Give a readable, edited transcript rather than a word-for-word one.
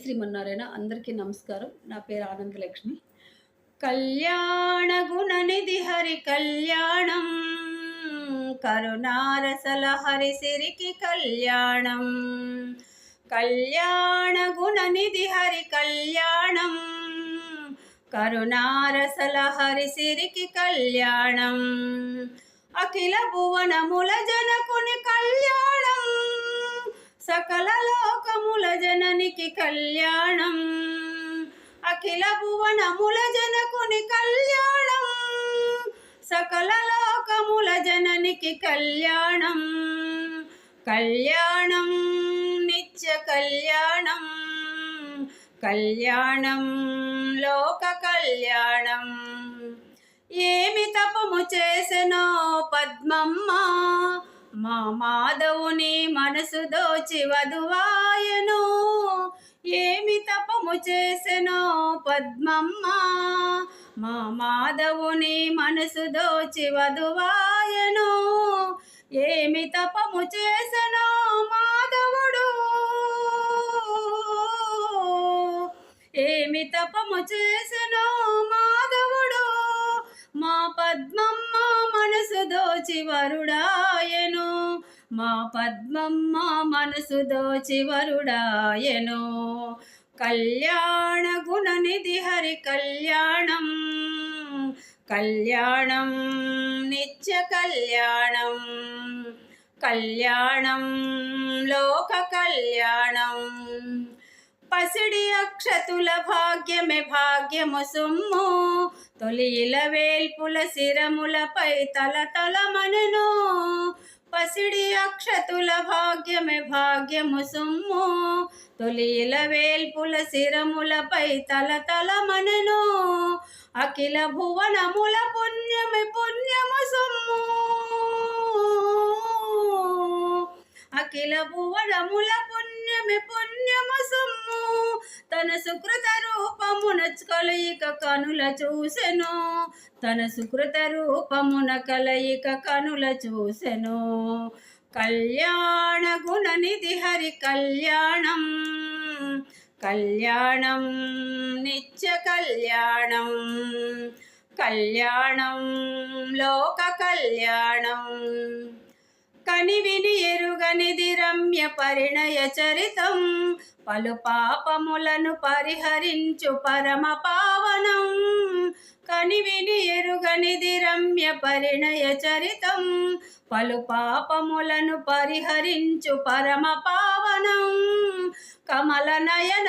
శ్రీమన్నారాయణ. అందరికీ నమస్కారం. నా పేరు ఆనందలక్ష్మి. కళ్యాణ గుణనిధి హరి కళ్యాణం, కరుణారసల హరి సిరికి కళ్యాణం. కళ్యాణ గుణనిధి హరి కళ్యాణం, కరుణారసల హరి సిరికి కళ్యాణం. అఖిల భువనముల జనకుని కళ్యాణం, సకల లోకముల జననికి కళ్యాణం. అఖిల భువనముల జనకుని కళ్యాణం, సకల లోకముల జననికి కళ్యాణం. కళ్యాణం నిత్య కళ్యాణం, కళ్యాణం లోక కళ్యాణం. ఏమి తపము చేసెనో పద్మమ్మ, మా మాధవుని మనసు దోచి వధువాయను. ఏమి తపము చేసెనో పద్మమ్మ, మా మాధవుని మనసు దోచి వధువాయను. ఏమి తపము చేసెనో మాధవుడు, ఏమి తపము చేసెనో మాధవుడు. మా పద్మమ్మ మనసు దోచి వరుడాయను, మా పద్మమ్మ మనసు దోచి వరుడాయను. కళ్యాణ గుణనిధి హరి కళ్యాణం, కళ్యాణం నిత్య కళ్యాణం. కళ్యాణం లోక కళ్యాణం. పసిడి అక్షతుల భాగ్యమే భాగ్యము సొమ్ము, తొలి ఇలవేల్పుల శిరములపై తలతలమనెను. పసిడి అక్షతుల భాగ్యమే భాగ్యము సొమ్ము, తొలి ఇలవేల్పుల శిరములపై తలతలమనెను. అఖిల భువనముల పుణ్యమే పుణ్యము సొమ్ము, అఖిల భువనముల పుణ్యమే పుణ్యము సొమ్ము. తన సుకృత రూపమున కలయిక కనుల చూసెను, తన సుకృత రూపమున కలయిక కనుల చూసెను. కళ్యాణ గుణనిధి హరి కళ్యాణం, కళ్యాణం నిత్య కళ్యాణం. కళ్యాణం లోక కళ్యాణం. కనివిని ఎరుగనిది రమ్య పరిణయ చరితం, పలు పాపములను పరిహరించు పరమ పావనం. కనివిని ఎరుగనిది రమ్య పరిణయ చరితం, పలు పాపములను పరిహరించు పరమ పావనం. కమల నయన